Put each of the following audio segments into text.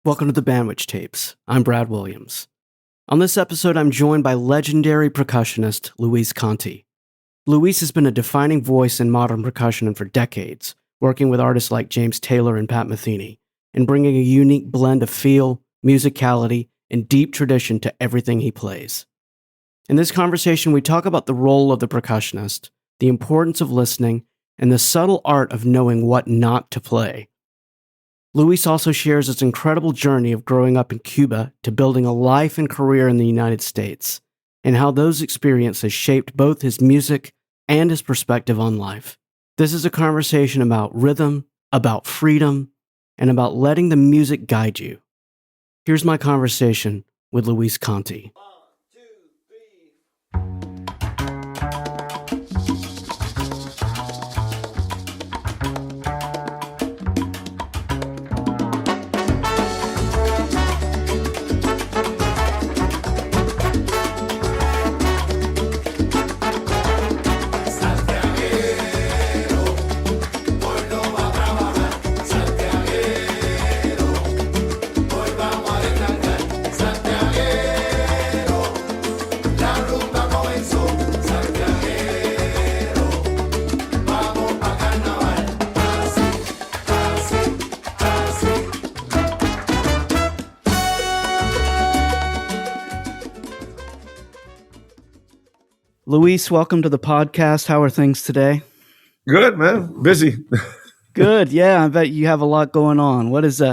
Welcome to the Bandwich Tapes. I'm Brad Williams. On this episode, I'm joined by legendary percussionist Luis Conte. Luis has been a defining voice in modern percussion for decades, working with artists like James Taylor and Pat Metheny, and bringing a unique blend of feel, musicality, and deep tradition to everything he plays. In this conversation, we talk about the role of the percussionist, the importance of listening, and the subtle art of knowing what not to play. Luis also shares his incredible journey of growing up in Cuba to building a life and career in the United States, and how those experiences shaped both his music and his perspective on life. This is a conversation about rhythm, about freedom, and about letting the music guide you. Here's my conversation with Luis Conte. Luis, welcome to the podcast. How are things today? Good, man. Busy. Good. Yeah, I bet you have a lot going on. What is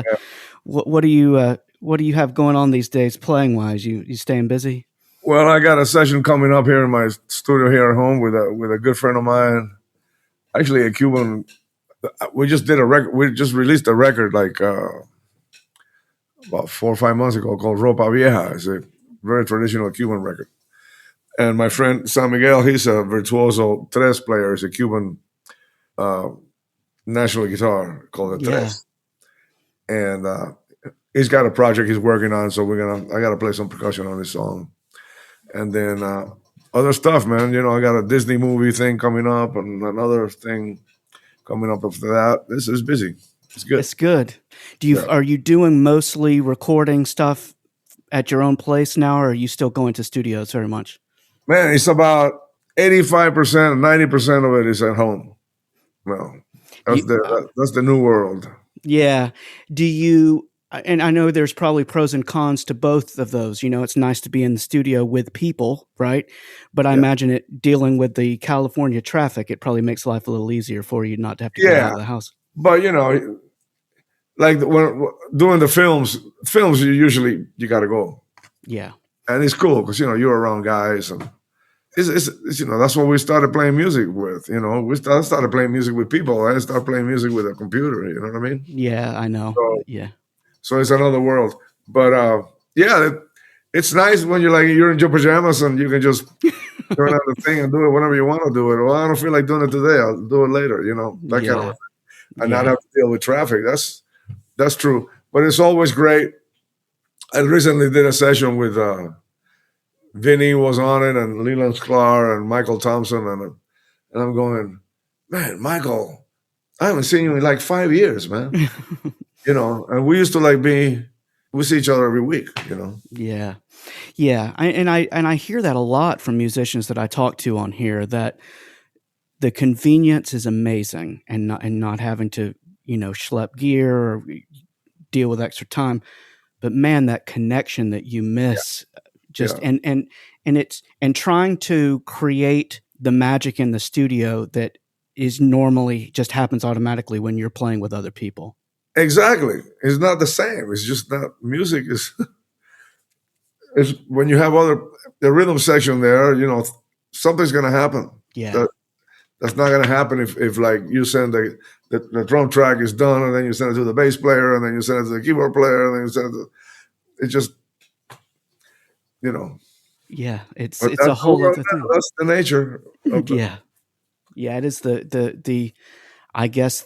what do you have going on these days, playing wise? You staying busy? Well, I got a session coming up here in my studio here at home with a good friend of mine, actually a Cuban. We just did a record. We just released a record like about 4 or 5 months ago called Ropa Vieja. It's a very traditional Cuban record. And my friend San Miguel, he's a virtuoso tres player. He's a Cuban national guitar called the tres. And he's got a project he's working on, so I gotta play some percussion on this song. And then other stuff, man. You know, I got a Disney movie thing coming up and another thing coming up after that. This is busy. It's good. It's good. Are you doing mostly recording stuff at your own place now, or are you still going to studios very much? Man, it's about 85%, 90% of it is at home. Well, that's the new world. Yeah. Do you, and I know there's probably pros and cons to both of those. You know, it's nice to be in the studio with people, right? But I imagine it dealing with the California traffic, it probably makes life a little easier for you not to have to get out of the house. But, you know, like when doing the films, you got to go. Yeah. And it's cool because, you know, you're around guys and it's you know, that's what we started playing music with. You know, we started playing music with people. I started playing music with a computer. You know what I mean? Yeah, I know. So it's another world. But it's nice when you're in your pajamas and you can just turn on the thing and do it whenever you want to do it. Well, I don't feel like doing it today. I'll do it later. You know, that kind of thing. And not have to deal with traffic. That's true. But it's always great. I recently did a session with Vinny was on it, and Leland Sklar and Michael Thompson, and I'm going, man, Michael, I haven't seen you in like 5 years, man. You know, and we used to we see each other every week, you know. Yeah. I hear that a lot from musicians that I talk to on here, that the convenience is amazing, and not having to, you know, schlep gear or deal with extra time. But man, that connection that you miss, and trying to create the magic in the studio that is normally just happens automatically when you're playing with other people. Exactly. It's not the same. It's just not, music is when you have the rhythm section there, you know, something's going to happen. Yeah. That's not going to happen if like you send the drum track is done and then you send it to the bass player and then you send it to the keyboard player and then you send it it just, you know. Yeah, it's a whole other thing. That's the nature of Yeah, it is I guess,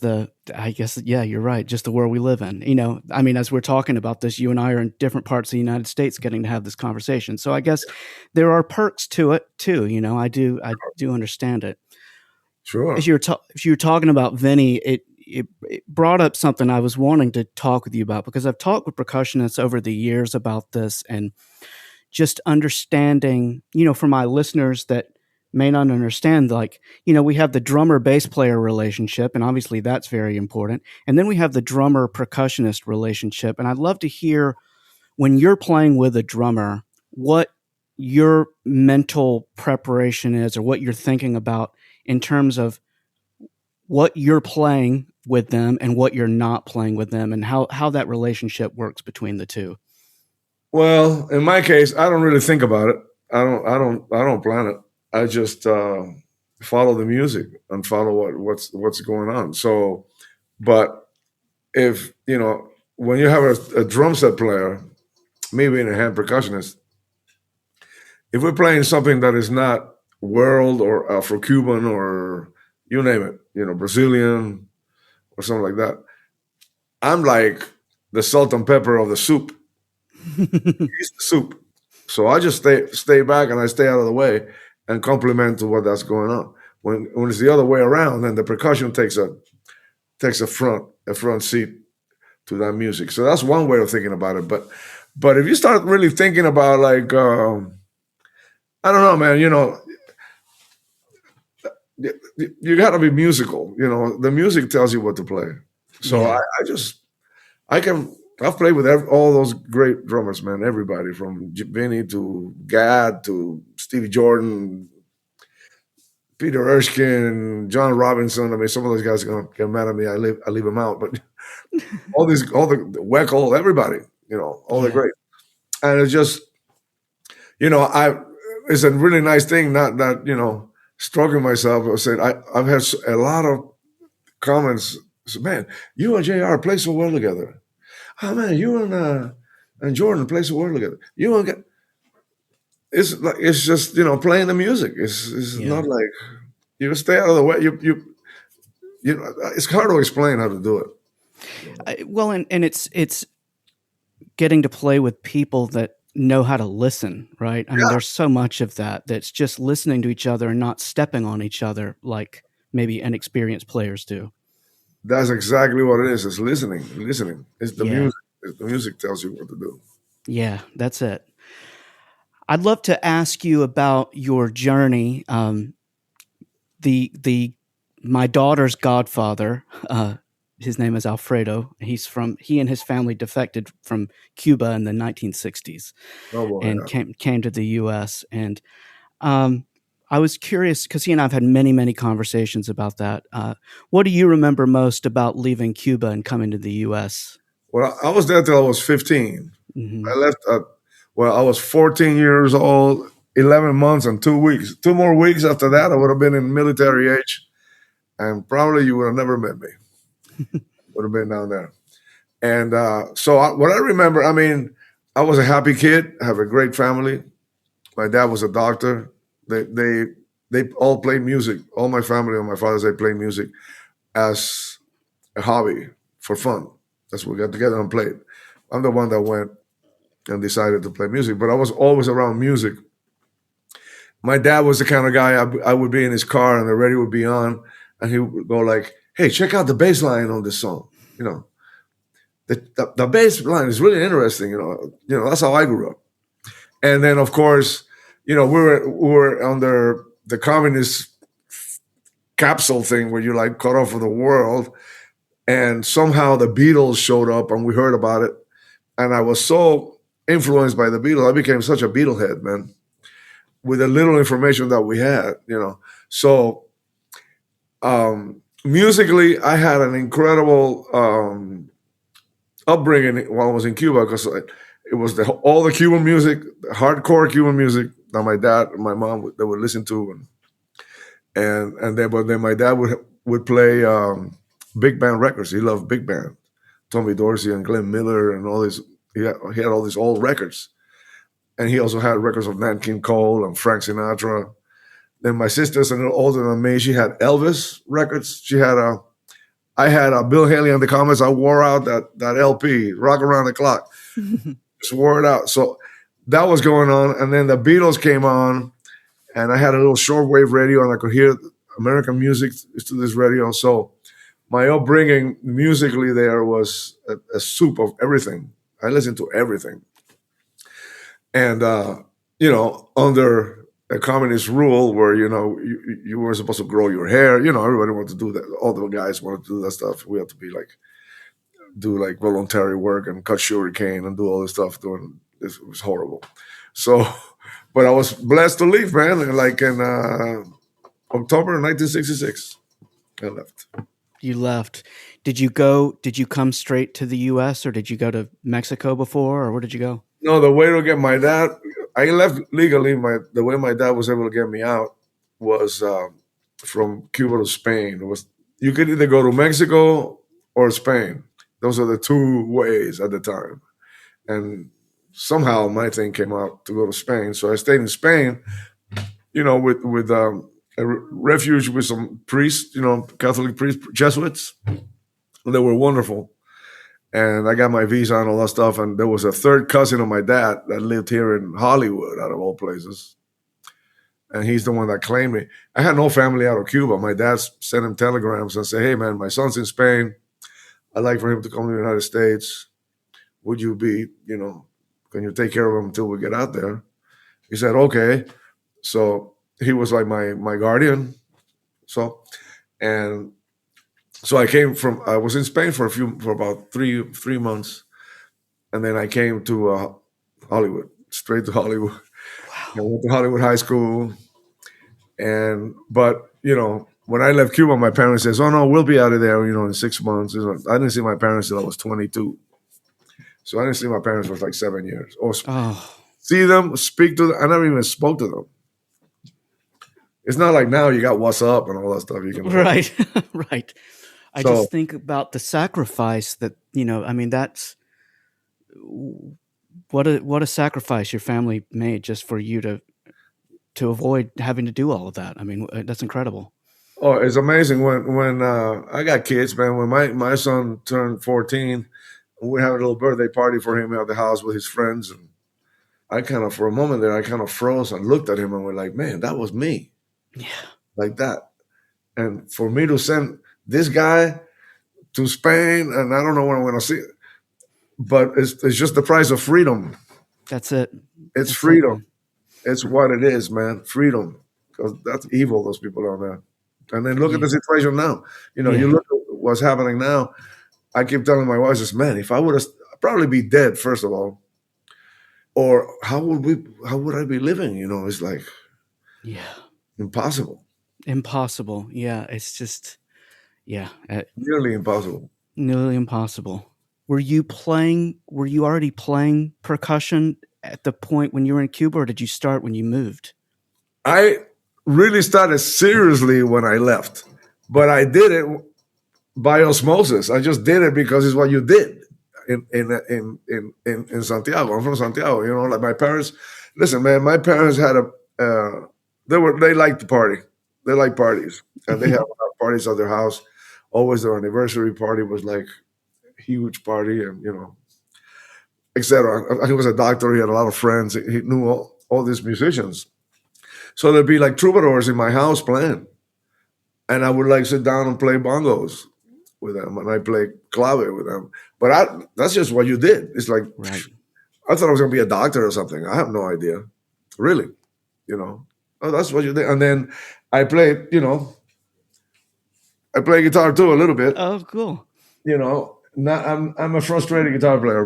you're right. Just the world we live in. You know, I mean, as we're talking about this, you and I are in different parts of the United States getting to have this conversation. So I guess there are perks to it too. You know, I do understand it. Sure. If you're talking about Vinny, it brought up something I was wanting to talk with you about, because I've talked with percussionists over the years about this, and just understanding, for my listeners that may not understand, like, we have the drummer bass player relationship, and obviously that's very important. And then we have the drummer percussionist relationship. And I'd love to hear, when you're playing with a drummer, what your mental preparation is, or what you're thinking about in terms of what you're playing with them and what you're not playing with them, and how that relationship works between the two. Well, in my case, I don't really think about it. I don't plan it. I just follow the music and follow what's going on. So, but if when you have a drum set player, me being a hand percussionist, if we're playing something that is not world or Afro-Cuban or you name it, Brazilian or something like that, I'm like the salt and pepper of the soup. He's the soup. So I just stay back and I stay out of the way and complement to what that's going on. When it's the other way around, then the percussion takes a front seat to that music. So that's one way of thinking about it. But if you start really thinking about, like, I don't know, man, you got to be musical. The music tells you what to play. So yeah. I've played with all those great drummers, man. Everybody from Vinny to Gad to Stevie Jordan, Peter Erskine, John Robinson. I mean, some of those guys are gonna get mad at me. I leave them out, but all the Weckl, everybody, all the great. And it's just, it's a really nice thing. Not that stroking myself. I said I've had a lot of comments. So, man, you and JR play so well together. Oh man, you and Jordan play so well together. You and it's just playing the music. It's not like you stay out of the way. It's hard to explain how to do it. Well, and it's getting to play with people that know how to listen, right? I mean, there's so much of that's just listening to each other and not stepping on each other like maybe inexperienced players do. That's exactly what it is. It's listening. It's the music. The music tells you what to do. Yeah, that's it. I'd love to ask you about your journey. My daughter's godfather, his name is Alfredo. He and his family defected from Cuba in the 1960s and came to the U.S. And I was curious, because he and I have had many, many conversations about that. What do you remember most about leaving Cuba and coming to the U.S.? Well, I was there till I was 15. Mm-hmm. I left I was 14 years old, 11 months and 2 weeks. 2 more weeks after that, I would have been in military age, and probably you would have never met me. Would have been down there. And what I remember, I mean, I was a happy kid. I have a great family. My dad was a doctor. They all played music. All my family on my father's side played music as a hobby for fun. That's what we got together and played. I'm the one that went and decided to play music, but I was always around music. My dad was the kind of guy I would be in his car and the radio would be on, and he would go like, "Hey, check out the bass line on this song." The bass line is really interesting. That's how I grew up. And then, of course, we were under the communist capsule thing where you're like cut off from the world. And somehow the Beatles showed up and we heard about it. And I was so influenced by the Beatles. I became such a Beatle head, man, with the little information that we had, So musically, I had an incredible upbringing while I was in Cuba, because it was all the Cuban music, the hardcore Cuban music that my dad and my mom they would listen to, and then my dad would play big band records. He loved big band, Tommy Dorsey and Glenn Miller and all these. He had all these old records, and he also had records of Nat King Cole and Frank Sinatra. Then my sister's a little older than me. She had Elvis records. I had a Bill Haley and the Comets. I wore out that LP, Rock Around the Clock. Just wore it out. So that was going on. And then the Beatles came on, and I had a little shortwave radio, and I could hear American music through this radio. So my upbringing musically there was a soup of everything. I listened to everything. And, under a communist rule where, you weren't supposed to grow your hair, everybody wanted to do that. All the guys wanted to do that stuff. We had to do like voluntary work and cut sugarcane and do all this stuff. It was horrible. So, but I was blessed to leave, man. And like in October 1966, I left. You left. Did you come straight to the US, or did you go to Mexico before, or where did you go? No, the way to get my dad, I left legally. The way my dad was able to get me out was from Cuba to Spain. You could either go to Mexico or Spain. Those are the two ways at the time. And somehow my thing came out to go to Spain. So I stayed in Spain, with a refuge with some priests, Catholic priests, Jesuits. They were wonderful. And I got my visa and all that stuff. And there was a third cousin of my dad that lived here in Hollywood, out of all places. And he's the one that claimed me. I had no family out of Cuba. My dad sent him telegrams and said, hey, man, my son's in Spain. I'd like for him to come to the United States. Would you can you take care of him until we get out there? He said, okay. So he was like my guardian. So I was in Spain for about three months. And then I came to Hollywood, straight to Hollywood. Wow. I went to Hollywood High School. But when I left Cuba, my parents says, oh no, we'll be out of there, in 6 months. I didn't see my parents till I was 22. So I didn't see my parents for like 7 years. Or see them, speak to them. I never even spoke to them. It's not like now you got WhatsApp and all that stuff. You can right. Right. I just think about the sacrifice that, that's what a sacrifice your family made just for you to avoid having to do all of that. I mean, that's incredible. Oh, it's amazing. When I got kids, man, when my son turned 14, we had a little birthday party for him at the house with his friends. And I for a moment there, I froze and looked at him and we're like, man, that was me. Yeah. Like that. And for me to send this guy to Spain, and I don't know when I'm going to see it, but it's just the price of freedom. That's it. It's freedom. It's what it is, man. Freedom. Because that's evil, those people down there. And then look at the situation now. You look at what's happening now. I keep telling my wife, man, if I would have, I'd probably be dead, first of all. Or how would I be living? It's like, impossible. Impossible. Yeah. It's just, nearly impossible. Nearly impossible. Were you already playing percussion at the point when you were in Cuba, or did you start when you moved? I really started seriously when I left, but I did it by osmosis. I just did it because it's what you did in Santiago. I'm from Santiago, like my parents. Listen, man, my parents had they liked to party. They like parties, and they have parties at their house. Always their anniversary party was like a huge party, and etc. He was a doctor. He had a lot of friends. He knew all these musicians. So there'd be like troubadours in my house playing. And I would sit down and play bongos with them. And I play clave with them. But that's just what you did. It's like, right. I thought I was going to be a doctor or something. I have no idea. Really. Oh, that's what you did. And then I played, I play guitar too a little bit. Oh, cool. I'm a frustrated guitar player,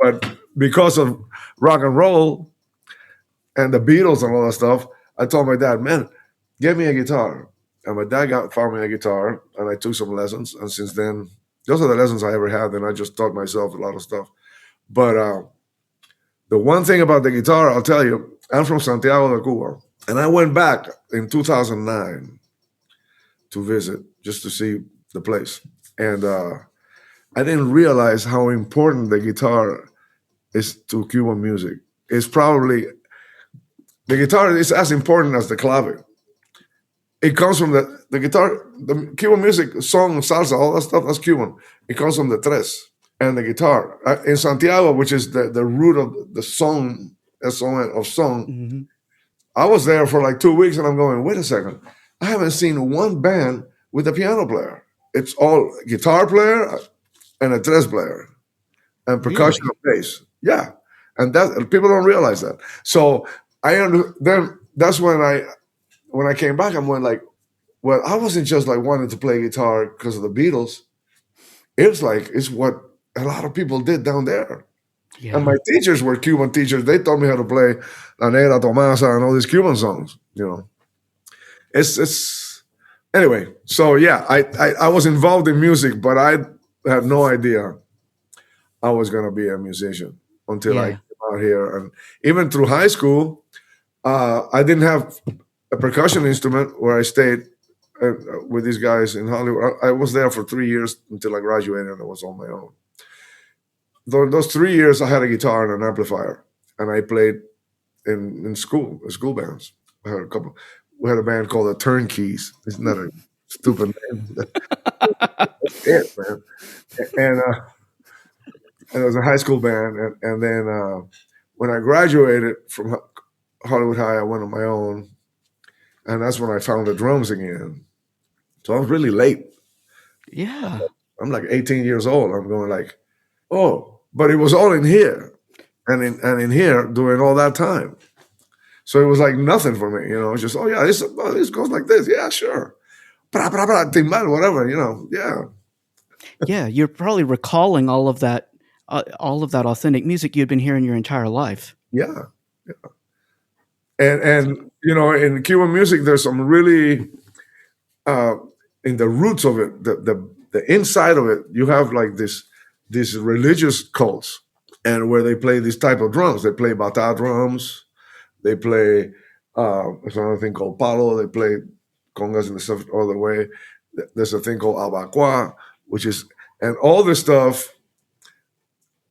but because of rock and roll and the Beatles and all that stuff, I told my dad, man, get me a guitar. And my dad found me a guitar, and I took some lessons. And since then, those are the lessons I ever had. And I just taught myself a lot of stuff. But the one thing about the guitar, I'll tell you, I'm from Santiago de Cuba. And I went back in 2009 to visit just to see the place. And I didn't realize how important the guitar is to Cuban music. It's probably, the guitar is as important as the clave. It comes from the guitar, the Cuban music, song, salsa, all that stuff, that's Cuban. It comes from the tres and the guitar. In Santiago, which is the root of the song, of song, mm-hmm. I was there for like 2 weeks and I'm going, wait a second. I haven't seen one band with a piano player. It's all guitar player and a tres player and percussion Really? and bass. Yeah, and that people don't realize that. So then that's when I came back. I'm going like, well, I wasn't just like wanting to play guitar because of the Beatles. It's what a lot of people did down there. And Yeah. my teachers were Cuban teachers. They taught me how to play La Negra Tomasa and all these Cuban songs. It's anyway. So yeah, I was involved in music, but I had no idea I was gonna be a musician until I Yeah. came out here. And even through high school, I didn't have a percussion instrument where I stayed with these guys in Hollywood. I was there for 3 years until I graduated, and I was on my own. Those 3 years, I had a guitar and an amplifier, and I played in school bands. I had a couple. We had a band called the Turnkeys. Isn't that a stupid name? That's it, man. And it was a high school band, and then when I graduated from Hollywood High, I went on my own, and that's when I found the drums again. So I was really late. Yeah. I'm like 18 years old. I'm going like, oh, but it was all in here, and in here during all that time. So it was like nothing for me, It's just, oh yeah, this goes like this, yeah, sure, bra, bra, bra, timbal, whatever, yeah, Yeah. You're probably recalling all of that authentic music you'd been hearing your entire life. yeah. And in Cuban music, there's some really in the roots of it, the inside of it, you have like these religious cults, and where they play this type of drums. They play bata drums. They play there's another thing called palo. They play congas and stuff all the way. There's a thing called abacua, which is, and all this stuff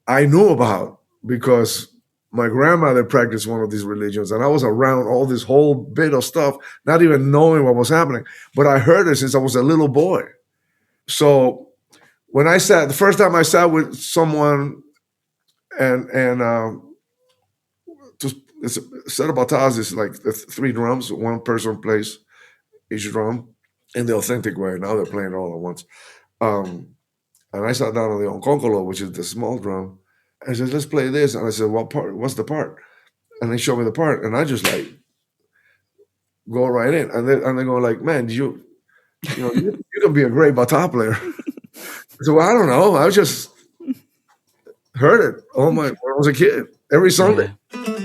I knew about because my grandmother practiced one of these religions, and I was around all this whole bit of stuff, not even knowing what was happening. But I heard it since I was a little boy. So when the first time I sat with someone and it's a set of batas is like the three drums, one person plays each drum in the authentic way. Now they're playing it all at once. And I sat down on the onconcolo, which is the small drum. I said, let's play this. And I said, what part? What's the part? And they showed me the part. And I just like go right in. And they go like, man, you can be a great bata player. So well, I don't know. I just heard it when I was a kid, every Sunday. Yeah.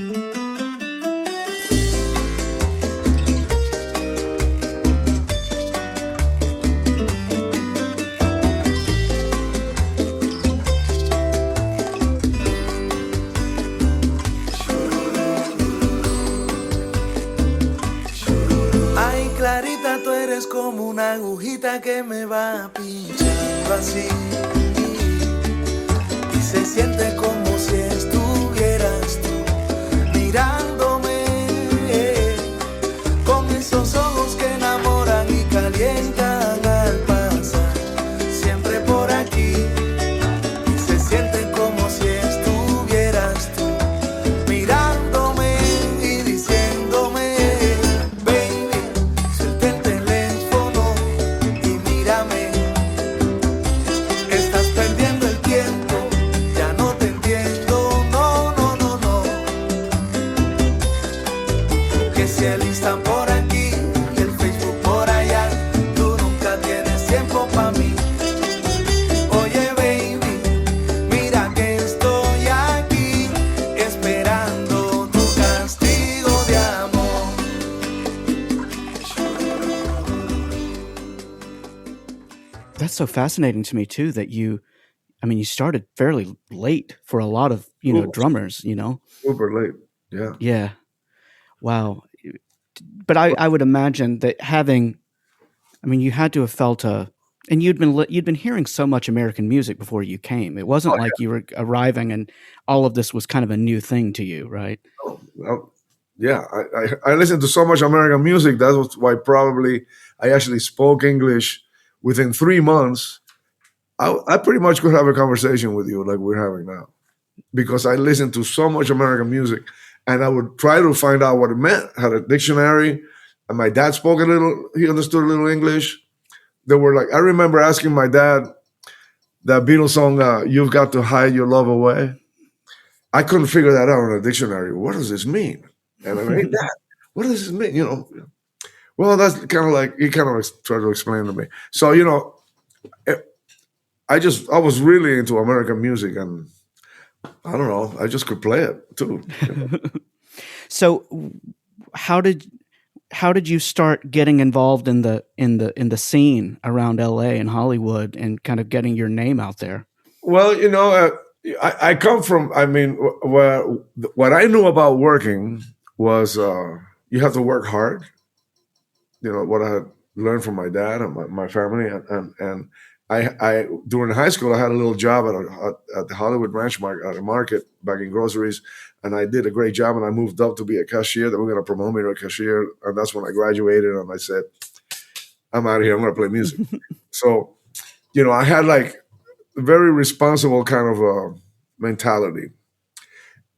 Clarita, tú eres como una agujita que me va pinchando así y se siente como si estuvieras tú mirándome con esos ojos que enamoran y calientan al pasar siempre por aquí y se siente como si estuvieras tú mirándome y diciéndome por aquí y el Facebook por allá, tú nunca tienes tiempo para mí. Oye baby, mira que estoy aquí esperando tu castigo de amor. That's so fascinating to me too, that you started fairly late for a lot of, drummers, Super late. Yeah. Yeah. Wow. But I would imagine that you had to have felt and you'd been hearing so much American music before you came. It wasn't like you were arriving and all of this was kind of a new thing to you, right? Yeah. I listened to so much American music. That was why probably I actually spoke English within 3 months. I pretty much could have a conversation with you like we're having now because I listened to so much American music. And I would try to find out what it meant. I had a dictionary, and my dad spoke he understood a little English. they were like, I remember asking my dad that Beatles song, "You've Got to Hide Your Love Away." I couldn't figure that out in a dictionary. What does this mean? And I'm like, hey, Dad, what does this mean? Well, that's kind of like he kind of tried to explain to me. So I was really into American music, and I don't know, I just could play it too. So, how did you start getting involved in the scene around LA and Hollywood and kind of getting your name out there? Well, I come from. I mean, what I knew about working was you have to work hard. What I had learned from my dad and my family, and I during high school I had a little job at the Hollywood Ranch market, at a market back in groceries, and I did a great job, and I moved up to be a cashier. They were going to promote me to a cashier, and that's when I graduated, and I said, I'm out of here. I'm going to play music. So, I had like a very responsible kind of a mentality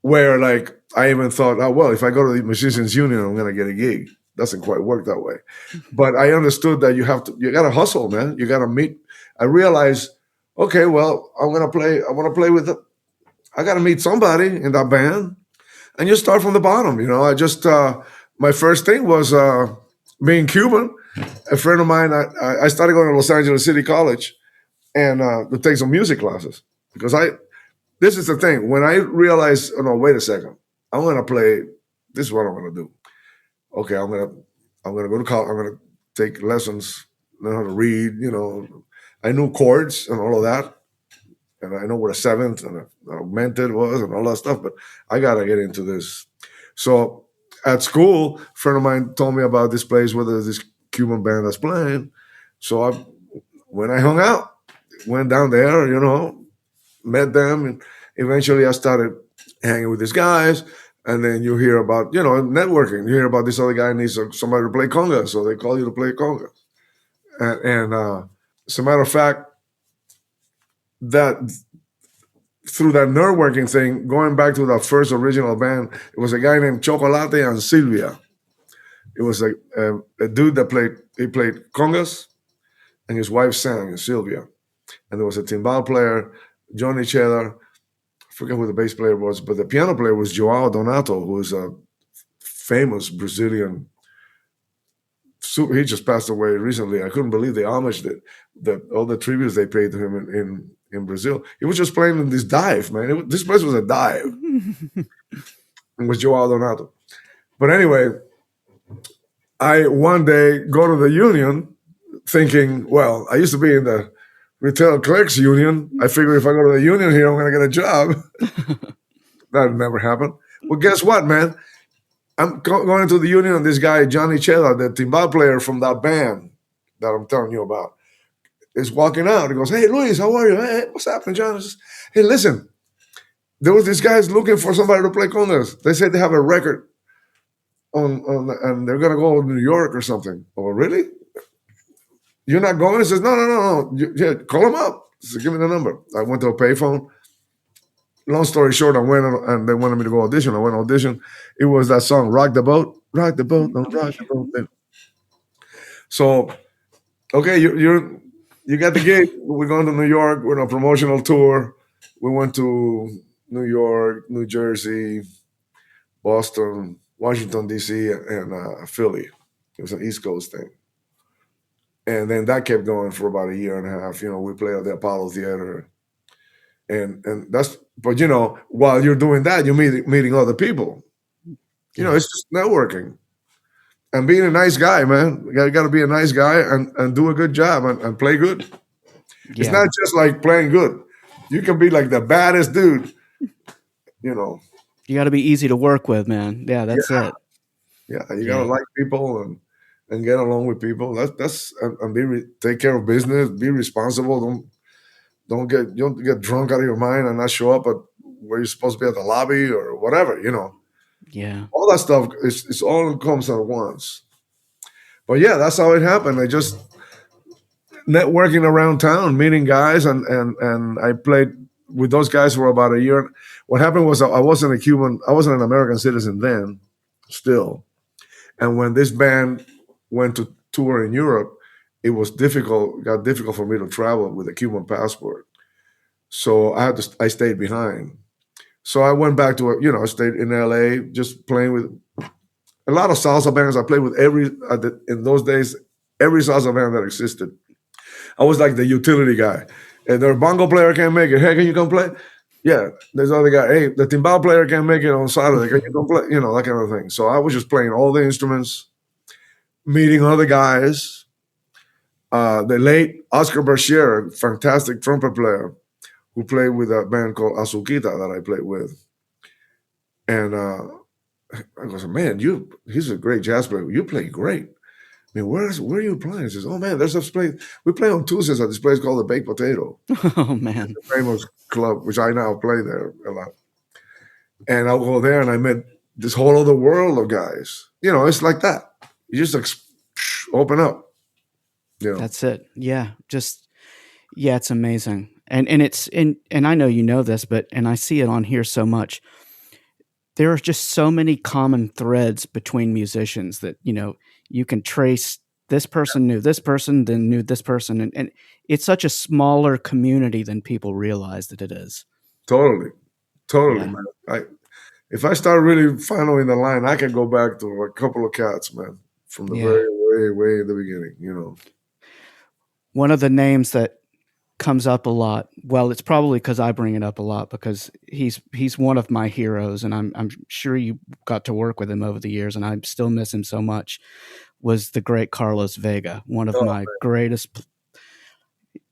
where like I even thought, oh, well, if I go to the Musicians Union, I'm going to get a gig. Doesn't quite work that way. But I understood that you got to hustle, man. You got to meet. I realized, okay, well, I want to play with I got to meet somebody in that band, and you start from the bottom. I just, my first thing was being Cuban. A friend of mine, I started going to Los Angeles City College and to take some music classes because this is the thing. When I realized, oh no, wait a second, I'm going to play, this is what I'm going to do. Okay, I'm gonna go to college. I'm gonna take lessons, learn how to read. I knew chords and all of that, and I know what a seventh and a augmented was and all that stuff. But I gotta get into this. So at school, a friend of mine told me about this place where there's this Cuban band that's playing. So when I hung out, went down there, met them, and eventually I started hanging with these guys. And then you hear about, networking. You hear about this other guy needs somebody to play conga, so they call you to play conga. And as a matter of fact, that through that networking thing, going back to that first original band, it was a guy named Chocolate and Silvia. It was a dude that played congas, and his wife sang, Silvia. And there was a timbal player, Johnny Cheddar. I forget who the bass player was, but the piano player was Joao Donato, who is a famous Brazilian. He just passed away recently. I couldn't believe the homage that all the tributes they paid to him in Brazil. He was just playing in this dive, man. This place was a dive. It was Joao Donato. But anyway, I one day go to the union thinking, well, I used to be in the Retail Clerks Union. I figure if I go to the union here, I'm going to get a job. That never happened. Well, guess what, man? I'm going into the union, and this guy, Johnny Cheddar, the timbal player from that band that I'm telling you about, is walking out. He goes, hey, Luis, how are you? Hey, what's happening, John? Says, hey, listen, there was these guys looking for somebody to play congas. They said they have a record and they're going to go to New York or something. Oh, really? You're not going? He says, no. Yeah, call him up. He said, give me the number. I went to a payphone. Long story short, I went and they wanted me to go audition. I went audition. It was that song, Rock the Boat, don't rock the boat. So, okay, you got the gig. We're going to New York. We're on a promotional tour. We went to New York, New Jersey, Boston, Washington, D.C., and Philly. It was an East Coast thing. And then that kept going for about a year and a half. We played at the Apollo Theater. And that's, but while you're doing that, you're meeting other people. It's just networking and being a nice guy, man. You got to be a nice guy and do a good job and play good. Yeah. It's not just like playing good. You can be like the baddest dude. You got to be easy to work with, man. Yeah, that's it. Yeah, you got to like people and get along with people. That's and take care of business. Be responsible. Don't get drunk out of your mind and not show up at where you're supposed to be at the lobby or whatever. Yeah, all that stuff. It's all comes at once. But yeah, that's how it happened. I just networking around town, meeting guys, and I played with those guys for about a year. What happened was I wasn't an American citizen then, still. And when this band went to tour in Europe, it was got difficult for me to travel with a Cuban passport. So I stayed behind. So I went back to, I stayed in LA just playing with a lot of salsa bands. I played with in those days, every salsa band that existed. I was like the utility guy. And their bongo player can't make it. Hey, can you come play? Yeah. There's other guy. Hey, the timbal player can't make it on Saturday. Can you come play? That kind of thing. So I was just playing all the instruments, meeting other guys. The late Oscar Brashear, fantastic trumpet player, who played with a band called Azuquita that I played with. And I goes, man, he's a great jazz player. You play great. I mean, where are you playing? He says, oh man, there's this place. We play on Tuesdays at this place called the Baked Potato. Oh man, the famous club, which I now play there a lot. And I'll go there, and I met this whole other world of guys. It's like that. You just open up. That's it. Yeah, it's amazing. And it's and I know you know this, and I see it on here so much. There are just so many common threads between musicians that, you can trace. This person knew this person, then knew this person. And it's such a smaller community than people realize that it is. Totally, yeah. Man. If I start really following the line, I can go back to a couple of cats, man, from the very, way, way in the beginning, One of the names that comes up a lot. Well, it's probably because I bring it up a lot, because he's one of my heroes, and I'm sure you got to work with him over the years, and I still miss him so much. Was the great Carlos Vega, one of my greatest,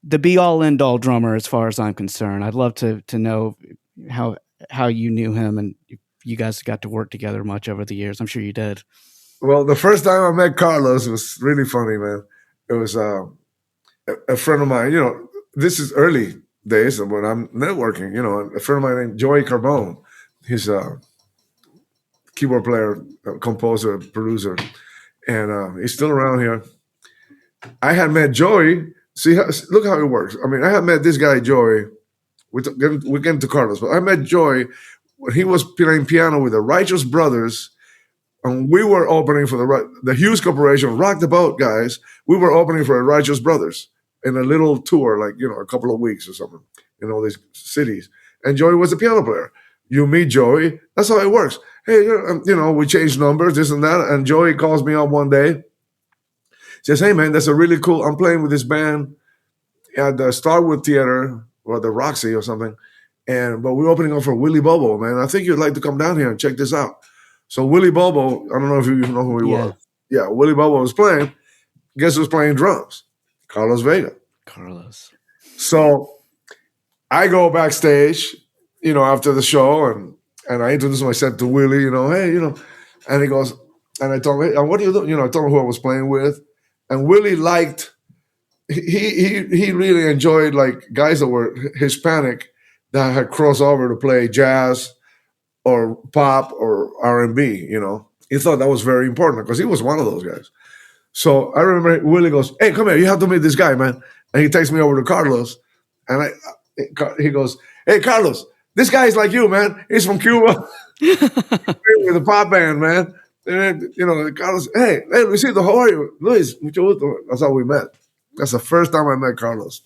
the be all end all drummer as far as I'm concerned. I'd love to know how you knew him, and if you guys got to work together much over the years. I'm sure you did. Well, the first time I met Carlos was really funny, man. It was a friend of mine. This is early days when I'm networking. A friend of mine named Joey Carbone. He's a keyboard player, composer, producer, and he's still around here. I had met Joey. Look how it works. I mean, I had met this guy, Joey. We're getting to Carlos, but I met Joey when he was playing piano with the Righteous Brothers, and we were opening for the Hughes Corporation, Rock the Boat guys. We were opening for the Righteous Brothers in a little tour, like, a couple of weeks or something in all these cities. And Joey was a piano player. You meet Joey. That's how it works. Hey, we change numbers, this and that. And Joey calls me up one day. Says, hey, man, that's a really cool. I'm playing with this band at the Starwood Theater or the Roxy or something. But we're opening up for Willie Bobo, man. I think you'd like to come down here and check this out. So Willie Bobo, I don't know if you know who he was. Yeah, Willie Bobo was playing. Guess who's playing drums? Carlos Vega. Carlos. So I go backstage, after the show, and I introduce myself to Willie, hey, and he goes, and I told him, hey, what do you do? I told him who I was playing with. And Willie liked, he really enjoyed like guys that were Hispanic that had crossed over to play jazz or pop or R&B, He thought that was very important because he was one of those guys. So I remember Willie goes, hey, come here, you have to meet this guy, man. And he takes me over to Carlos. And he goes, hey, Carlos, this guy's like you, man. He's from Cuba. With a pop band, man. And, Carlos, hey, Luisito, how are you? Luis, mucho gusto. That's how we met. That's the first time I met Carlos.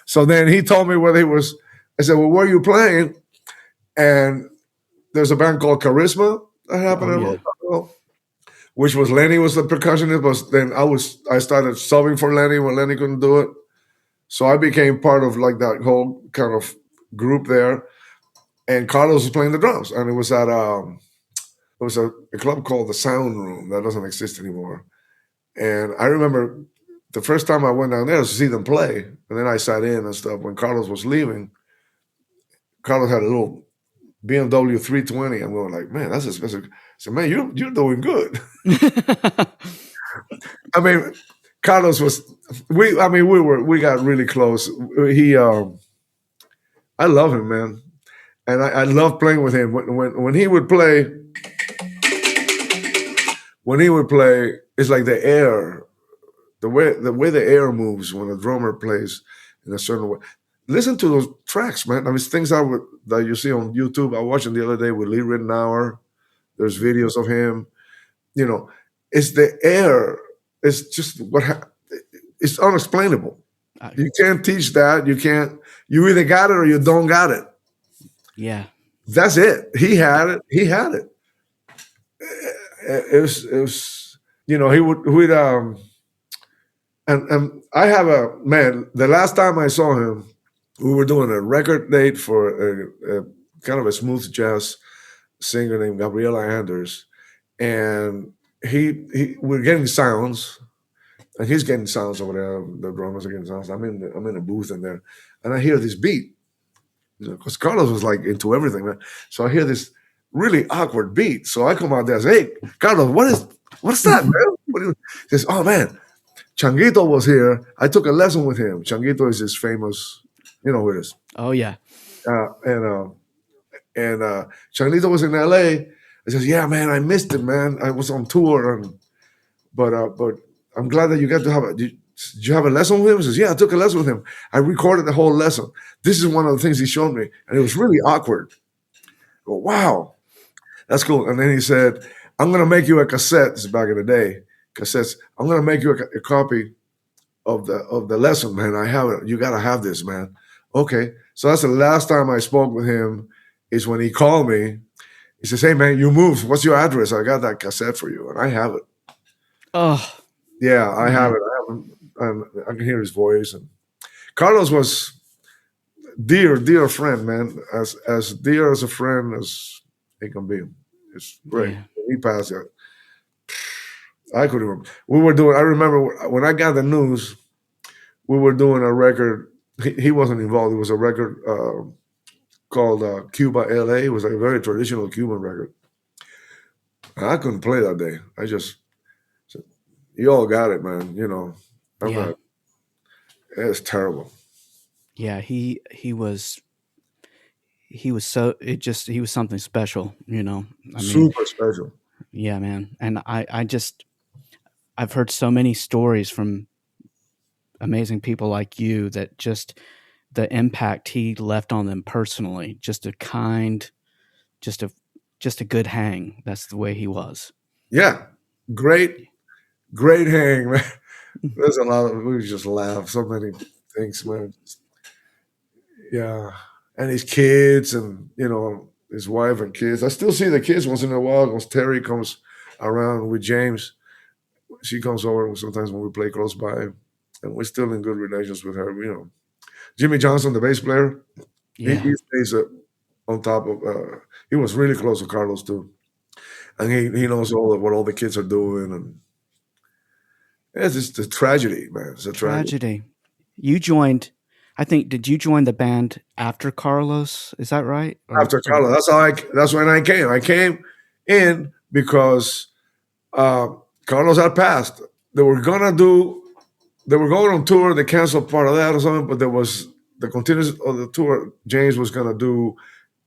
So then he told me where he was. I said, well, where are you playing? And there's a band called Charisma that happened which was Lenny was the percussionist, but then I started subbing for Lenny when Lenny couldn't do it. So I became part of like that whole kind of group there. And Carlos was playing the drums. And it was at a club called the Sound Room that doesn't exist anymore. And I remember the first time I went down there was to see them play. And then I sat in and stuff. When Carlos was leaving, Carlos had a little BMW 320. I'm going like, man, that's expensive. I said, man, you're doing good. I mean, Carlos was, we got really close. I love him, man. And I love playing with him. When he would play, it's like the air, the way the air moves when a drummer plays in a certain way. Listen to those tracks, man. I mean, it's things that you see on YouTube. I watched them the other day with Lee Ritenour. There's videos of him. It's the air. It's just it's unexplainable. You can't teach that. You either got it or you don't got it. Yeah. That's it. He had it. It was, he would, and I have the last time I saw him, we were doing a record date for a kind of a smooth jazz singer named Gabriela Anders. And we're getting sounds, and he's getting sounds over there. The drummers are getting sounds. I'm in a booth in there, and I hear this beat, because Carlos was like into everything, man. So I hear this really awkward beat. So I come out there and say, "Hey, Carlos, what's that, man?" He says, "Oh man, Changuito was here. I took a lesson with him. Changuito is his famous, who it is. Oh yeah. And Changuito was in LA. I says, "Yeah, man, I missed it, man. I was on tour, but I'm glad that you got to have it. Did you have a lesson with him?" He says, "Yeah, I took a lesson with him. I recorded the whole lesson. This is one of the things he showed me, and it was really awkward." I go, "Wow, that's cool." And then he said, "I'm gonna make you a cassette." This is back in the day, cassettes. "I'm gonna make you a copy of the lesson, man. I have it. You gotta have this, man." Okay, so that's the last time I spoke with him. Is when he called me. He says, "Hey, man, you moved. What's your address? I got that cassette for you." And I have it. Oh. Yeah, I have it. I can hear his voice. And Carlos was dear friend, man. As dear as a friend as he can be. It's great. Yeah. He passed it. I couldn't remember. I remember when I got the news, we were doing a record. He wasn't involved. It was a record called Cuba LA. It was like a very traditional Cuban record. I couldn't play that day. I just said, "You all got it, man. I'm not." It's terrible. Yeah, he was something special, Super special. Yeah, man. And I've heard so many stories from amazing people like you that just the impact he left on them personally, just a good hang. That's the way he was. Yeah. Great hang, man. There's a lot of, we just laugh. So many things, man. Yeah. And his kids and, his wife and kids. I still see the kids once in a while because Terry comes around with James. She comes over sometimes when we play close by. And we're still in good relations with her, Jimmy Johnson, the bass player, Yeah. he stays on top of. He was really close to Carlos too, and he knows what all the kids are doing, and it's just a tragedy, man. It's a tragedy. You joined. I think. Did you join the band after Carlos? Is that right? After Carlos, that's when I came. I came in because Carlos had passed. They were going on tour. They canceled part of that or something, but there was the continuance of the tour. James was going to do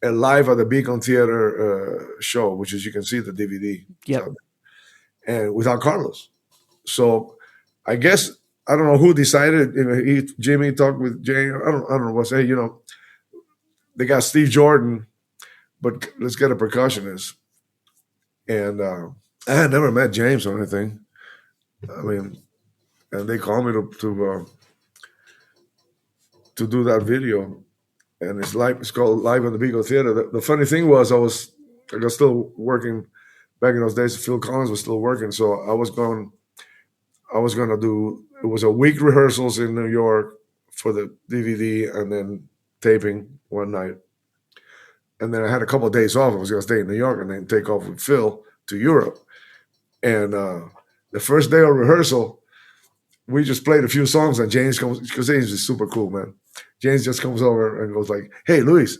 a live at the Beacon Theater show, which is, you can see the DVD. Yep. And without Carlos. So I guess, I don't know who decided, Jimmy talked with James. I don't know what to say, they got Steve Jordan, but let's get a percussionist. And I had never met James or anything. I mean, and they called me to do that video, and it's called Live at the Beagle Theater. The funny thing was, I was still working back in those days. Phil Collins was still working, so I was going to do. It was a week rehearsals in New York for the DVD, and then taping one night, and then I had a couple of days off. I was going to stay in New York and then take off with Phil to Europe, and the first day of rehearsal, we just played a few songs, and James comes, because James is super cool, man. James just comes over and goes like, "Hey, Luis,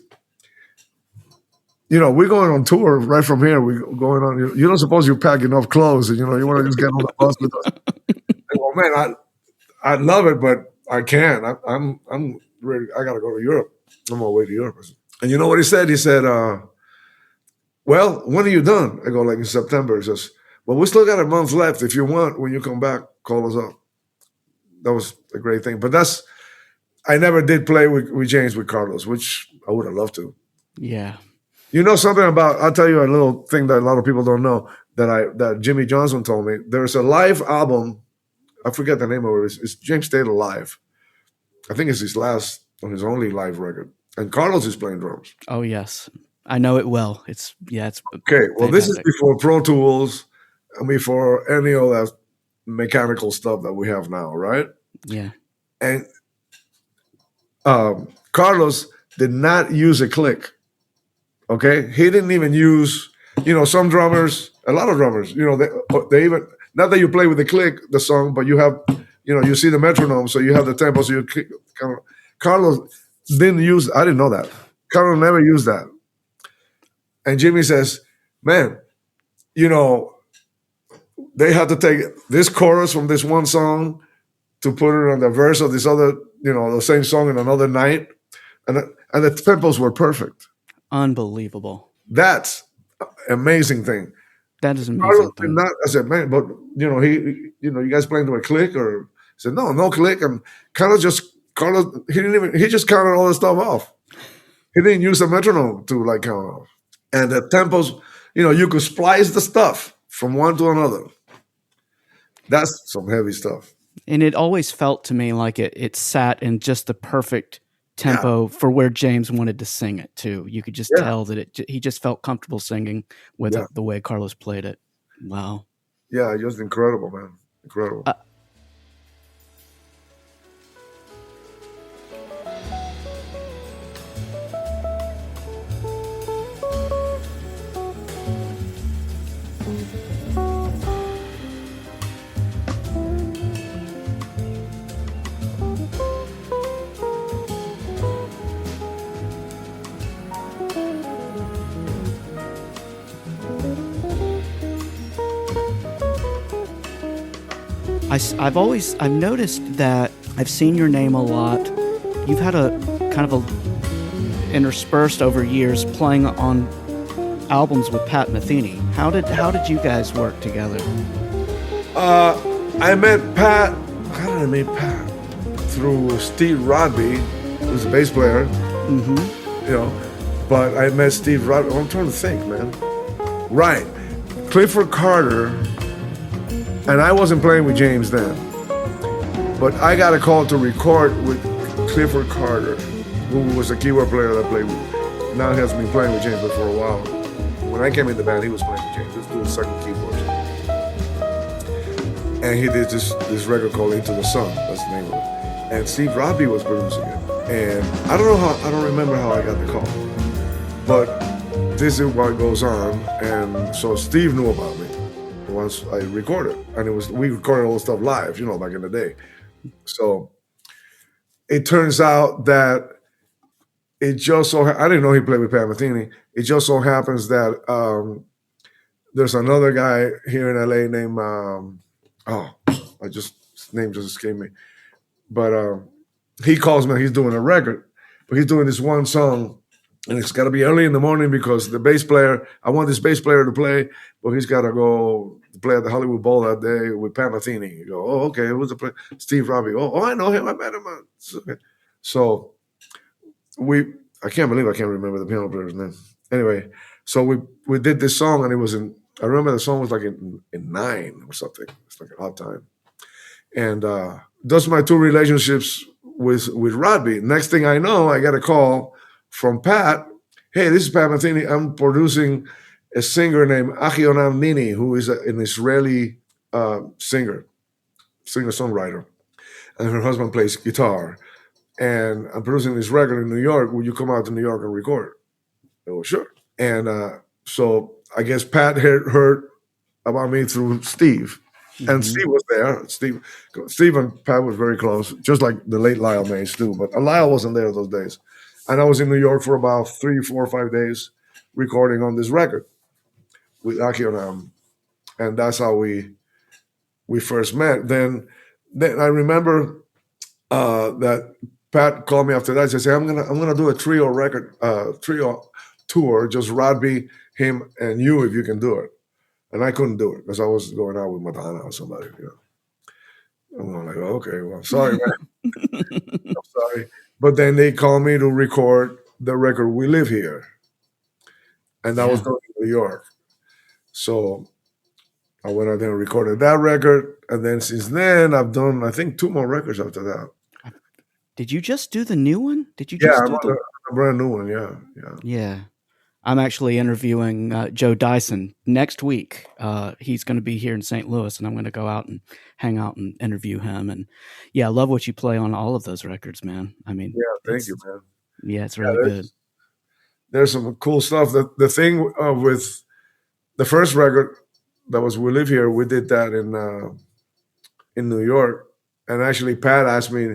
we're going on tour right from here. We're going on. You don't suppose you pack enough clothes, and you want to just get on the bus with us?" I go, "Man, I love it, but I can't. I'm ready. I got to go to Europe. I'm on my way to Europe." And you know what he said? He said, "Well, when are you done?" I go, "Like in September." He says, "Well, we still got a month left. If you want, when you come back, call us up." That was a great thing. But I never did play with James, with Carlos, which I would have loved to. Yeah. Something about, I'll tell you a little thing that a lot of people don't know that Jimmy Johnson told me. There's a live album I forget the name of it. It's James Taylor live. I think it's his last on his only live record. And Carlos is playing drums. Oh yes, I know it well. It's okay. Well, this is before Pro Tools and before any of that mechanical stuff that we have now, right? Yeah. And Carlos did not use a click. Okay, he didn't even use. Some drummers, a lot of drummers, they even not that you play with the click the song, but you have, you see the metronome, so you have the tempo, so you click. Carlos didn't use. I didn't know that. Carlos never used that. And Jimmy says, "Man, they had to take this chorus from this one song to put it on the verse of this other, the same song in another night, and the tempos were perfect. Unbelievable. That's amazing thing. That is amazing. Carlos did not. I said, man, but you guys playing to a click or?" He said, no click. And Carlos, he just counted all the stuff off. He didn't use a metronome to count off. And the tempos, you could splice the stuff from one to another. That's some heavy stuff. And it always felt to me like it sat in just the perfect tempo for where James wanted to sing it too. You could just tell that he just felt comfortable singing with the way Carlos played it. Wow. Yeah, just incredible, man. Incredible. I've noticed that I've seen your name a lot. You've had a kind of a interspersed over years playing on albums with Pat Metheny. How did you guys work together? I met Pat. How did I meet Pat? Through Steve Rodby, who's a bass player. Mm-hmm. But I met Steve Rodby. I'm trying to think, man. Right, Clifford Carter. And I wasn't playing with James then. But I got a call to record with Clifford Carter, who was a keyboard player that played with. Now he has been playing with James for a while. When I came in the band, he was playing with James. He was doing second keyboards. And he did this record called Into the Sun. That's the name of it. And Steve Rodby was producing it. And I don't remember how I got the call. But this is what goes on. And so Steve knew about me once I recorded, and we recorded all the stuff live, back in the day. So it turns out that it just so I didn't know he played with Pat Metheny. It just so happens that there's another guy here in LA named his name just escaped me, but he calls me. He's doing a record, but he's doing this one song. And it's got to be early in the morning because the bass player, I want this bass player to play, but he's got to go play at the Hollywood Bowl that day with Pat Metheny. You go, oh, okay, who's the player? Steve Rodby. Oh, I know him. I met him. So I can't believe I can't remember the piano player's name. Anyway, so we did this song, and it was I remember the song was in 9 or something. It's like a hot time. And those are my 2 relationships with Rodby. Next thing I know, I got a call from Pat. Hey, this is Pat Metheny. I'm producing a singer named Achionam Nini, who is an Israeli singer-songwriter. And her husband plays guitar. And I'm producing this record in New York. Will you come out to New York and record? Oh, sure. And so I guess Pat heard about me through Steve. Mm-hmm. And Steve was there. Steve and Pat was very close, just like the late Lyle Mays too. But Lyle wasn't there those days. And I was in New York for about 3, 4, 5 days recording on this record with Achionam. And that's how we first met. Then I remember that Pat called me after that. He said, I'm gonna do a trio tour, just Rodby, him, and you, if you can do it. And I couldn't do it because I was going out with Madonna or somebody. I'm like, okay, well, sorry, man. I'm sorry. But then they called me to record the record We Live Here. And that was done in New York. So I went out there and recorded that record, and then since then I've done I think 2 more records after that. Did you just do the new one? Did you Yeah, just I'm do on a brand new one. Yeah. Yeah. I'm actually interviewing Joe Dyson next week. He's going to be here in St. Louis, and I'm going to go out and hang out and interview him. And yeah, I love what you play on all of those records, man. I mean, Yeah, thank you, man. Yeah, it's really good. There's some cool stuff. The thing with the first record that was "We Live Here," we did that in New York, and actually Pat asked me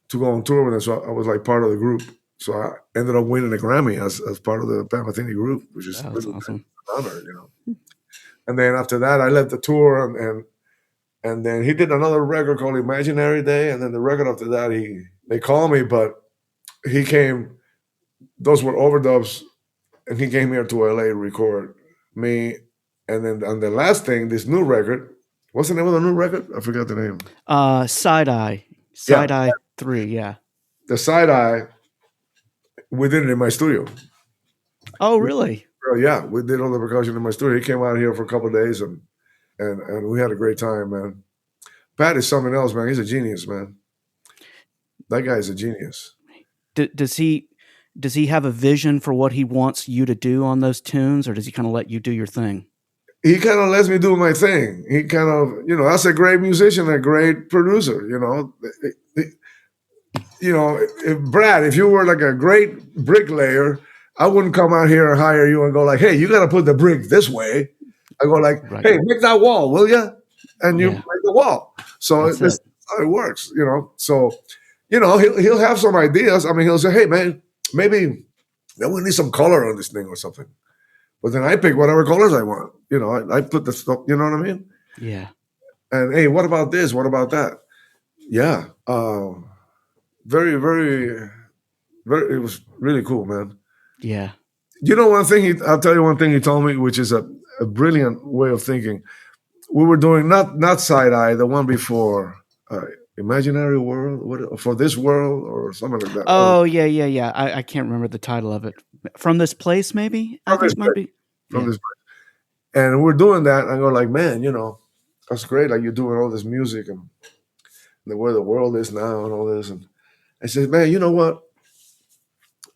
to go on tour with him, so I was like part of the group. So I ended up winning a Grammy as part of the Pat Metheny group, which is really awesome. an honor, you know. And then after that, I left the tour, and then he did another record called Imaginary Day, and then the record after that, they called me, but he came. Those were overdubs, and he came here to LA to record me. And then on the last thing, this new record, what's the name of the new record? I forgot the name. Side Eye 3, yeah. The Side Eye, we did it in my studio. Oh, really? Yeah, we did all the percussion in my studio. He came out here for a couple of days, and we had a great time, man. Pat is something else, man. He's a genius, man. That guy is a genius. Does he have a vision for what he wants you to do on those tunes, or does he kind of let you do your thing? He kind of lets me do my thing. He kind of, that's a great musician, a great producer, Brad, if you were like a great bricklayer, I wouldn't come out here and hire you and go like, hey, you got to put the brick this way. I go like, hey, make that wall, will you? And you make the wall. So that's how it works, So, he'll have some ideas. I mean, he'll say, hey, man, maybe we need some color on this thing or something. But then I pick whatever colors I want. I put the stuff, you know what I mean? Yeah. And hey, what about this? What about that? Yeah. Very, very, very, it was really cool, man. Yeah. One thing, I'll tell you one thing he told me, which is a brilliant way of thinking. We were doing not Side Eye, the one before, Imaginary World, for this world or something like that. Oh, yeah. I can't remember the title of it. From This Place, maybe? I think it might be. From this place. And we're doing that. I go like, man, that's great. Like you're doing all this music and the way the world is now and all this. And I said, man, you know what?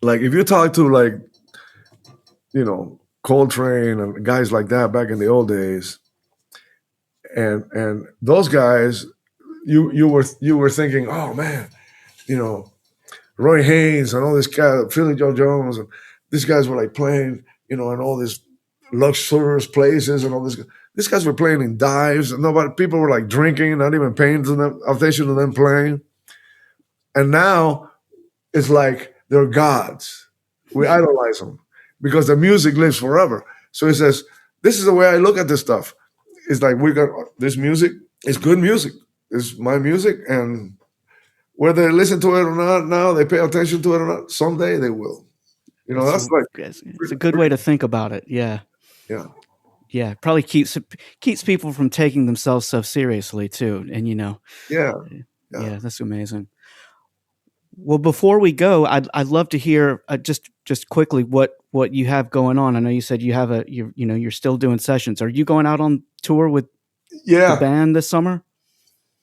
Like if you talk to like, Coltrane and guys like that back in the old days, and those guys, you were thinking, oh man, Roy Haynes and all this guy, Philly Joe Jones, and these guys were like playing, in all these luxurious places and all this. These guys were playing in dives, and people were like drinking, not even paying attention to them playing. And now it's like they're gods. We idolize them because the music lives forever. So he says, this is the way I look at this stuff. It's like we got this music. It's good music. It's my music, and whether they listen to it or not now, they pay attention to it or not, someday they will. That's like it's a good way to think about it. Yeah. Yeah. Yeah. Probably keeps people from taking themselves so seriously too. And Yeah, that's amazing. Well, before we go, I'd love to hear just quickly what you have going on. I know you said you have you're still doing sessions. Are you going out on tour with the band this summer?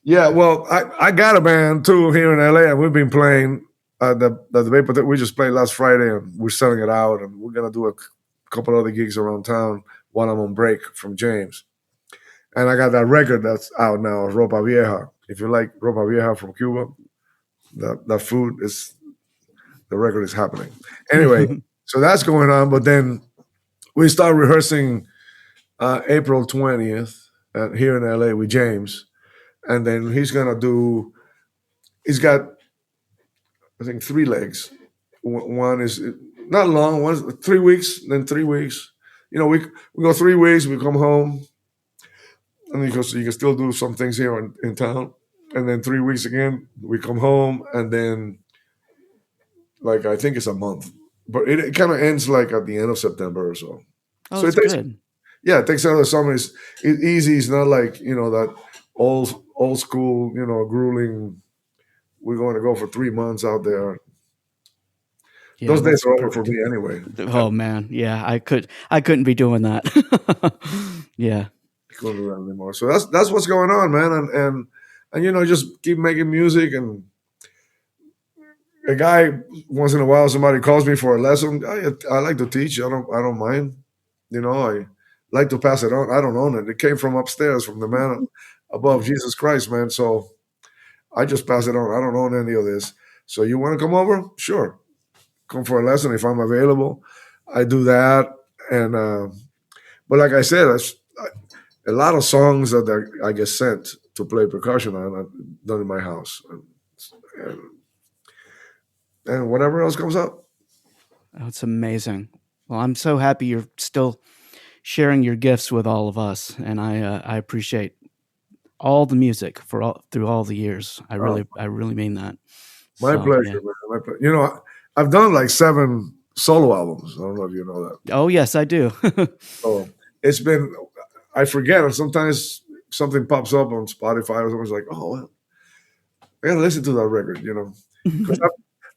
Yeah, well, I got a band too here in LA, and we've been playing the Vapor that we just played last Friday, and we're selling it out, and we're gonna do a couple other gigs around town while I'm on break from James. And I got that record that's out now, Ropa Vieja. If you like Ropa Vieja from Cuba, that food is, the record is happening. Anyway, so that's going on, but then we start rehearsing April 20th here in LA with James. And then he's got, I think, 3 legs. One is not long, one's 3 weeks, then 3 weeks. We go 3 weeks, we come home, and you can still do some things here in town. And then 3 weeks again, we come home, and then, like, I think it's a month. But it kind of ends, like, at the end of September or so. Oh, so it takes good. Yeah, it takes out of the summer. It's easy. It's not like, that old school, grueling, we're going to go for 3 months out there. Yeah, those days are over for me anyway. Oh man, yeah, I couldn't be doing that. Yeah, couldn't do that anymore. So that's what's going on, man. And just keep making music. And a guy once in a while, somebody calls me for a lesson. I like to teach. I don't mind. I like to pass it on. I don't own it. It came from upstairs, from the man above, Jesus Christ, man. So I just pass it on. I don't own any of this. So you want to come over? Sure. Come for a lesson if I'm available. I do that. And but like I said, a lot of songs that I get sent to play percussion on are done in my house. And whatever else comes up. Oh, it's amazing. Well, I'm so happy you're still sharing your gifts with all of us, and I appreciate all the music through all the years. I really mean that. My pleasure, man. My pleasure. I've done like 7 solo albums. I don't know if you know that. Oh yes, I do. So it's been. I forget, and sometimes something pops up on Spotify or something's like, oh, well, I gotta listen to that record. Because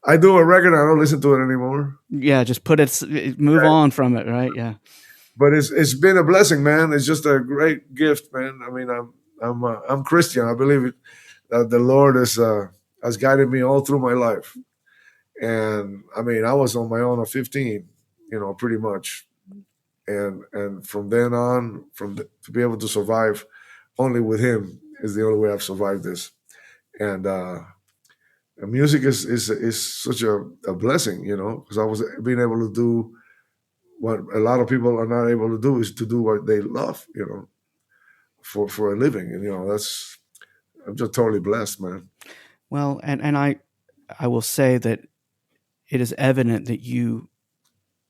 I do a record, and I don't listen to it anymore. Yeah, just move on from it, right? Yeah. But it's been a blessing, man. It's just a great gift, man. I mean, I'm Christian. I believe that the Lord has guided me all through my life. And I mean, I was on my own at 15, pretty much. And from then on, to be able to survive only with Him is the only way I've survived this. And music is such a blessing, because I was being able to do what a lot of people are not able to do, is to do what they love, for a living. And I'm just totally blessed, man. Well, and I will say that it is evident that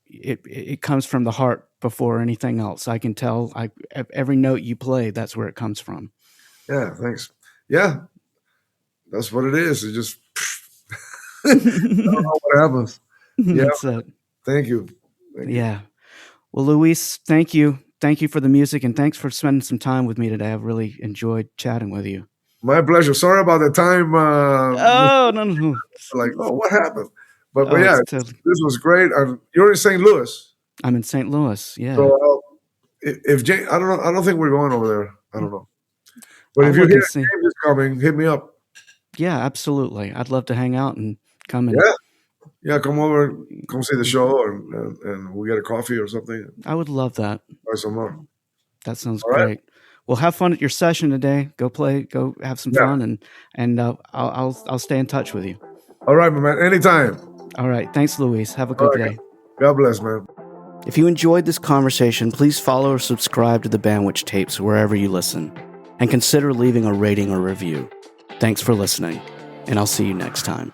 it comes from the heart before anything else. I can tell. Every note you play, that's where it comes from. Yeah, thanks. Yeah, that's what it is. It just I don't know what happens. Yeah, That's it. Thank you. Yeah. Well, Luis, thank you. Thank you for the music, and thanks for spending some time with me today. I've really enjoyed chatting with you. My pleasure. Sorry about the time. Oh, no. Like, what happened? But yeah, this was great. You're in St. Louis. I'm in St. Louis. Yeah. So if James, I don't know. I don't think we're going over there. I don't know. But if you hear James is coming, hit me up. Yeah, absolutely. I'd love to hang out and come in. Yeah, come over, come see the show, and we get a coffee or something. I would love that. Or some more. That sounds great. Right. Well, have fun at your session today. Go play. Go have some fun, and I'll stay in touch with you. All right, my man. Anytime. All right. Thanks, Luis. Have a good day. God bless, man. If you enjoyed this conversation, please follow or subscribe to the Bandwich Tapes wherever you listen, and consider leaving a rating or review. Thanks for listening, and I'll see you next time.